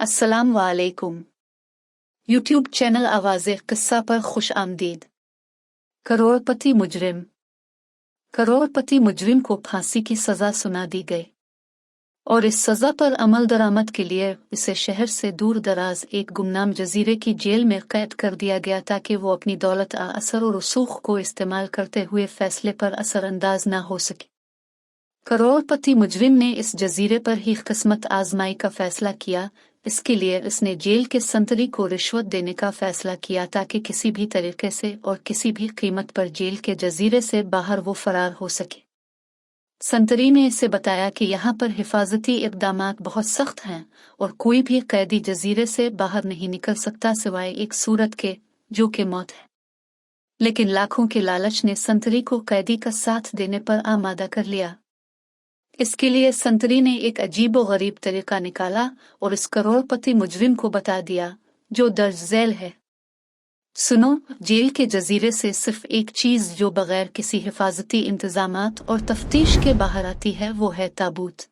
अस्सलाम वालेकुम। YouTube channel आवाज़े किस्सा पर खुश आमदीद। करोड़पति मुजरिम। करोड़पति मुजरिम को फांसी की सज़ा सुना दी गई और इस सज़ा पर अमल दरामद के लिए इसे शहर से दूर दराज एक गुमनाम जजीरे की जेल में कैद कर दिया गया ताकि वो अपनी दौलत असर और रसूख को इस्तेमाल करते हुए फैसले पर असरअंदाज ना हो सके। करोड़पति मुजरिम ने इस जजीरे पर ही किस्मत आजमाई का फैसला किया। इसके लिए उसने जेल के संतरी को रिश्वत देने का फैसला किया ताकि किसी भी तरीके से और किसी भी कीमत पर जेल के जजीरे से बाहर वो फरार हो सके। संतरी ने इसे बताया कि यहाँ पर हिफाजती इक़दामात बहुत सख्त हैं और कोई भी कैदी जजीरे से बाहर नहीं निकल सकता सिवाय एक सूरत के, जो कि मौत है। लेकिन लाखों के लालच ने संतरी को कैदी का साथ देने पर आमादा कर लिया। इसके लिए संतरी ने एक अजीब व गरीब तरीका निकाला और इस करोड़पति मुजरिम को बता दिया, जो दर्ज झेल है। सुनो, जेल के जजीरे से सिर्फ एक चीज जो बगैर किसी हिफाजती इंतजामात और तफ्तीश के बाहर आती है वो है ताबूत।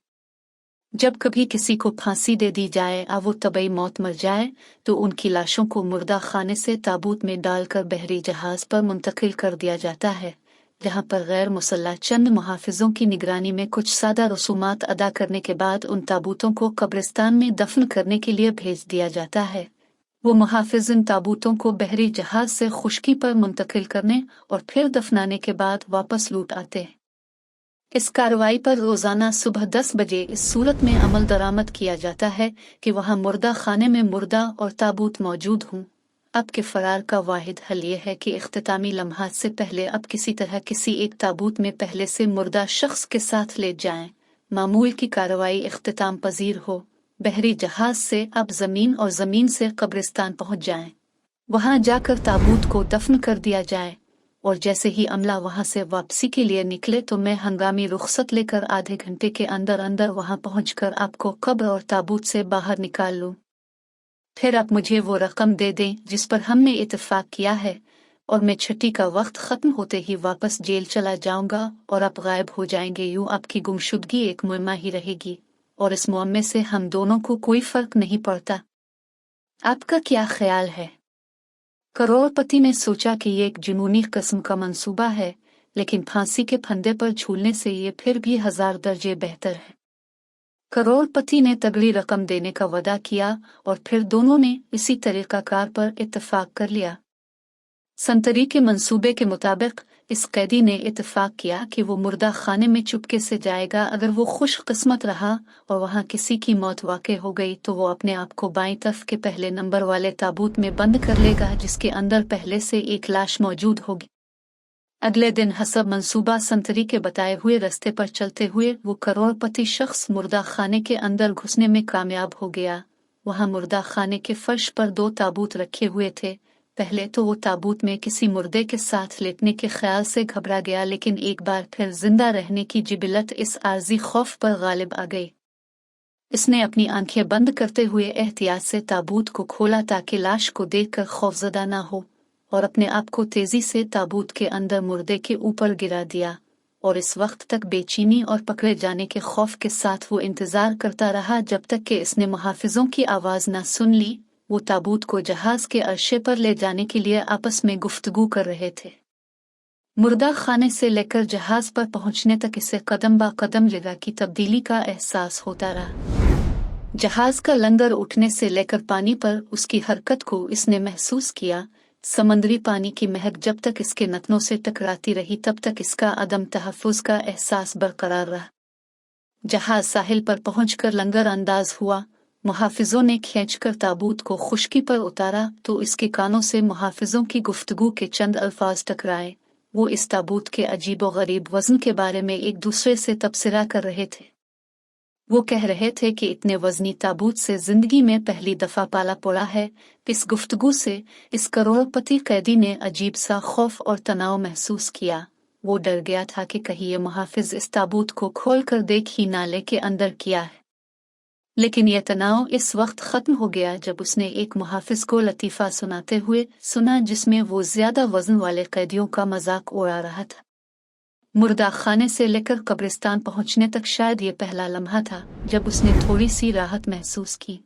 जब कभी किसी को फांसी दे दी जाए या वो तबई मौत मर जाए तो उनकी लाशों को मुर्दा खाने से ताबूत में डालकर बहरी जहाज पर मुंतकिल कर दिया जाता है, जहाँ पर गैर मुसल्लह चंद मुहाफिजों की निगरानी में कुछ सादा रसूमात अदा करने के बाद उन ताबूतों को कब्रिस्तान में दफन करने के लिए भेज दिया जाता है। वो मुहाफिज इन ताबूतों को बहरी जहाज से खुश्की पर मुंतकिल करने और फिर दफनाने के बाद वापस लूट आते हैं। इस कार्रवाई पर रोजाना सुबह 10 बजे इस सूरत में अमल दरामद किया जाता है कि वहाँ मुर्दा खाने में मुर्दा और ताबूत मौजूद हों। अब के फरार का वाहिद हल ये है कि इख्तितामी लम्हात से पहले अब किसी तरह किसी एक ताबूत में पहले से मुर्दा शख्स के साथ ले जाएं। मामूल की कार्रवाई इख्तिताम पजीर हो, बहरी जहाज से अब जमीन और जमीन से कब्रिस्तान पहुंच जाएं। वहां जाकर ताबूत को दफन कर दिया जाए और जैसे ही अमला वहां से वापसी के लिए निकले तो मैं हंगामी रुख्सत लेकर आधे घंटे के अंदर अंदर वहां पहुंचकर आपको कब्र और ताबूत से बाहर निकाल लूं। फिर आप मुझे वो रकम दे दें जिस पर हमने इत्तेफाक किया है और मैं छुट्टी का वक्त खत्म होते ही वापस जेल चला जाऊंगा और आप गायब हो जाएंगे। यूं आपकी गुमशुदगी एक मुअम्मा ही रहेगी और इस मुअम्मे से हम दोनों को कोई फर्क नहीं पड़ता। आपका क्या ख्याल है? करोड़पति ने सोचा कि ये एक जुनूनी किस्म का मंसूबा है, लेकिन फांसी के फंदे पर झूलने से ये फिर भी 1000 दर्जे बेहतर है। करोड़पति ने तगड़ी रकम देने का वादा किया और फिर दोनों ने इसी तरीकाकार पर इत्तेफाक कर लिया। संतरी के मंसूबे के मुताबिक इस कैदी ने इत्तेफाक किया कि वो मुर्दा खाने में चुपके से जाएगा। अगर वो खुशकिस्मत रहा और वहाँ किसी की मौत वाक़ई हो गई तो वो अपने आप को बाईं तरफ के पहले नंबर वाले ताबूत में बंद कर लेगा, जिसके अंदर पहले से एक लाश मौजूद होगी। अगले दिन हसब मंसूबा संतरी के बताए हुए रास्ते पर चलते हुए वो करोड़पति शख्स मुर्दा खाने के अंदर घुसने में कामयाब हो गया। वहाँ मुर्दा खाने के फर्श पर 2 ताबूत रखे हुए थे। पहले तो वो ताबूत में किसी मुर्दे के साथ लेटने के ख्याल से घबरा गया, लेकिन एक बार फिर जिंदा रहने की जिबिलत इस आर्जी खौफ पर गालिब आ गई। इसने अपनी आंखें बंद करते हुए एहतियात से ताबूत को खोला ताकि लाश को देखकर खौफजदा ना हो और अपने आप को तेजी से ताबूत के अंदर मुर्दे के ऊपर गिरा दिया। और इस वक्त तक बेचैनी और पकड़े जाने के खौफ के साथ वो इंतजार करता रहा जब तक कि इसने मुहाफिजों की आवाज ना सुन ली। वो ताबूत को जहाज के अर्शे पर ले जाने के लिए आपस में गुफ्तगू कर रहे थे। मुर्दा खाने से लेकर जहाज पर पहुंचने तक इसे कदम बा कदम जगह की तब्दीली का एहसास होता रहा। जहाज का लंगर उठने से लेकर पानी पर उसकी हरकत को इसने महसूस किया। समंदरी पानी की महक जब तक इसके नथनों से टकराती रही तब तक इसका अदम तहफ़्फ़ुज़ का एहसास बरकरार रहा। जहाज साहिल पर पहुंचकर लंगर अंदाज हुआ। मुहाफिजों ने खींचकर ताबूत को खुश्की पर उतारा तो इसके कानों से मुहाफिजों की गुफ्तगू के चंद अल्फाज टकराए। वो इस ताबूत के अजीब व गरीब वज़न के बारे में एक दूसरे से तबसरा कर रहे थे। वो कह रहे थे कि इतने वजनी ताबूत से जिंदगी में पहली दफा पाला पड़ा है। इस गुफ्तगू से इस करोड़पति कैदी ने अजीब सा खौफ और तनाव महसूस किया। वो डर गया था कि कहीं ये मुहाफिज इस ताबूत को खोल कर देख ही ना ले के अंदर किया है। लेकिन यह तनाव इस वक्त खत्म हो गया जब उसने एक मुहाफिज को लतीफ़ा सुनाते हुए सुना जिसमें वो ज्यादा वजन वाले कैदियों का मजाक उड़ा रहा था। मुर्दा खाने से लेकर कब्रिस्तान पहुंचने तक शायद ये पहला लम्हा था जब उसने थोड़ी सी राहत महसूस की।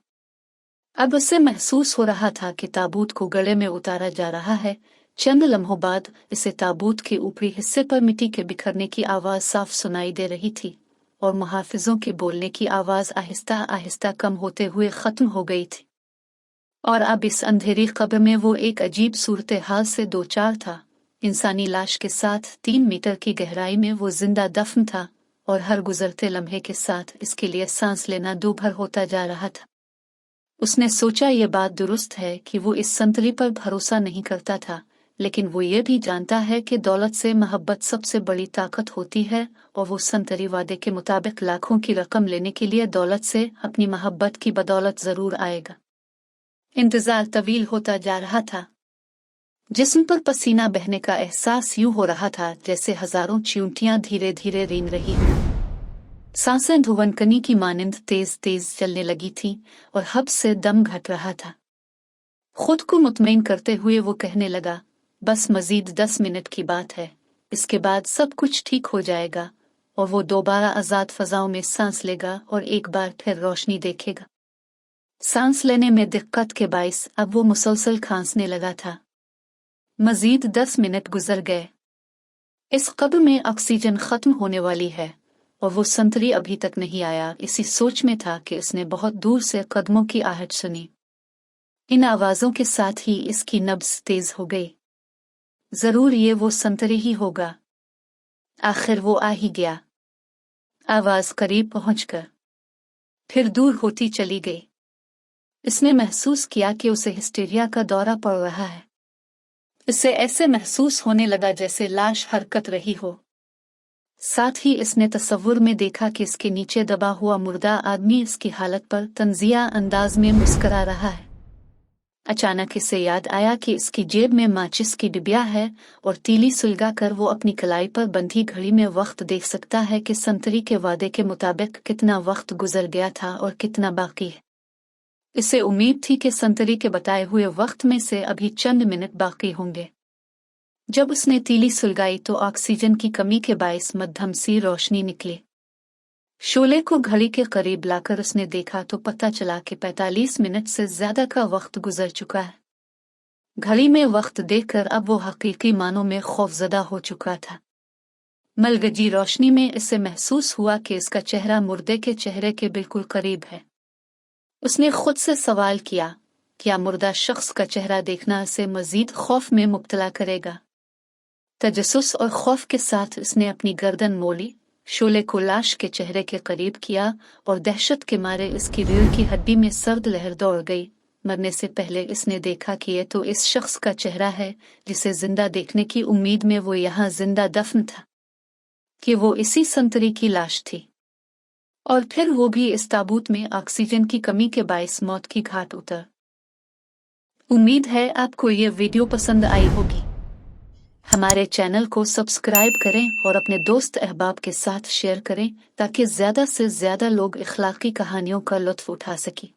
अब उसे महसूस हो रहा था कि ताबूत को गले में उतारा जा रहा है। चंद लम्हों बाद इसे ताबूत के ऊपरी हिस्से पर मिट्टी के बिखरने की आवाज साफ सुनाई दे रही थी और मुहाफिजों के बोलने की आवाज आहिस्ता आहिस्ता कम होते हुए खत्म हो गई थी। और अब इस अंधेरी कब्र में वो एक अजीब सूरत हाल से दो चार था। इंसानी लाश के साथ 3 मीटर की गहराई में वो जिंदा दफन था और हर गुजरते लम्हे के साथ इसके लिए सांस लेना दूभर होता जा रहा था। उसने सोचा ये बात दुरुस्त है कि वो इस संतरी पर भरोसा नहीं करता था, लेकिन वो ये भी जानता है कि दौलत से मोहब्बत सबसे बड़ी ताकत होती है और वो संतरी वादे के मुताबिक लाखों की रकम लेने के लिए दौलत से अपनी मोहब्बत की बदौलत जरूर आएगा। इंतजार तवील होता जा रहा था। जिस्म पर पसीना बहने का एहसास यूं हो रहा था जैसे हजारों चींटियां धीरे धीरे रेंग रही हों। सांसें धुवनकनी की मानिंद तेज तेज चलने लगी थी और हब से दम घट रहा था। खुद को मुतमईन करते हुए वो कहने लगा, बस मजीद 10 मिनट की बात है, इसके बाद सब कुछ ठीक हो जाएगा और वो दोबारा आजाद फजाओं में सांस लेगा और एक बार फिर रोशनी देखेगा। सांस लेने में दिक्कत के बाइस अब वो मुसलसल खांसने लगा था। मजीद 10 मिनट गुजर गए। इस कब्र में ऑक्सीजन खत्म होने वाली है और वो संतरी अभी तक नहीं आया। इसी सोच में था कि उसने बहुत दूर से कदमों की आहट सुनी। इन आवाजों के साथ ही इसकी नब्ज तेज हो गई। जरूर ये वो संतरी ही होगा। आखिर वो आ ही गया। आवाज करीब पहुंचकर फिर दूर होती चली गई। इसने महसूस किया कि उसे हिस्टीरिया का दौरा पड़ रहा है। इसे ऐसे महसूस होने लगा जैसे लाश हरकत रही हो। साथ ही इसने तस्वुर में देखा कि इसके नीचे दबा हुआ मुर्दा आदमी इसकी हालत पर तंजिया अंदाज में मुस्करा रहा है। अचानक इसे याद आया कि इसकी जेब में माचिस की डिबिया है और तीली सुलगा कर वो अपनी कलाई पर बंधी घड़ी में वक्त देख सकता है कि संतरी के वादे के मुताबिक कितना वक्त गुजर गया था और कितना बाकी है। इसे उम्मीद थी कि संतरी के बताए हुए वक्त में से अभी चंद मिनट बाकी होंगे। जब उसने तीली सुलगाई तो ऑक्सीजन की कमी के बायस मध्यम सी रोशनी निकली। शोले को घड़ी के करीब लाकर उसने देखा तो पता चला कि 45 मिनट से ज्यादा का वक्त गुजर चुका है। घड़ी में वक्त देखकर अब वो हकीकी मानों में खौफजदा हो चुका था। मलगजी रोशनी में इसे महसूस हुआ कि इसका चेहरा मुर्दे के चेहरे के बिल्कुल करीब है। उसने खुद से सवाल किया, क्या मुर्दा शख्स का चेहरा देखना इसे मजीद खौफ में मुब्तला करेगा? तजस्सुस और खौफ के साथ उसने अपनी गर्दन मोली, शोले को लाश के चेहरे के करीब किया और दहशत के मारे इसकी रीढ़ की हड्डी में सर्द लहर दौड़ गई। मरने से पहले इसने देखा कि यह तो इस शख्स का चेहरा है जिसे जिंदा देखने की उम्मीद में वो यहाँ जिंदा दफन था, कि वो इसी संतरी की लाश थी और फिर वो भी इस ताबूत में ऑक्सीजन की कमी के बायस मौत की घाट उतर। उम्मीद है आपको ये वीडियो पसंद आई होगी। हमारे चैनल को सब्सक्राइब करें और अपने दोस्त अहबाब के साथ शेयर करें ताकि ज़्यादा से ज़्यादा लोग इखलाकी कहानियों का लुत्फ़ उठा सकें।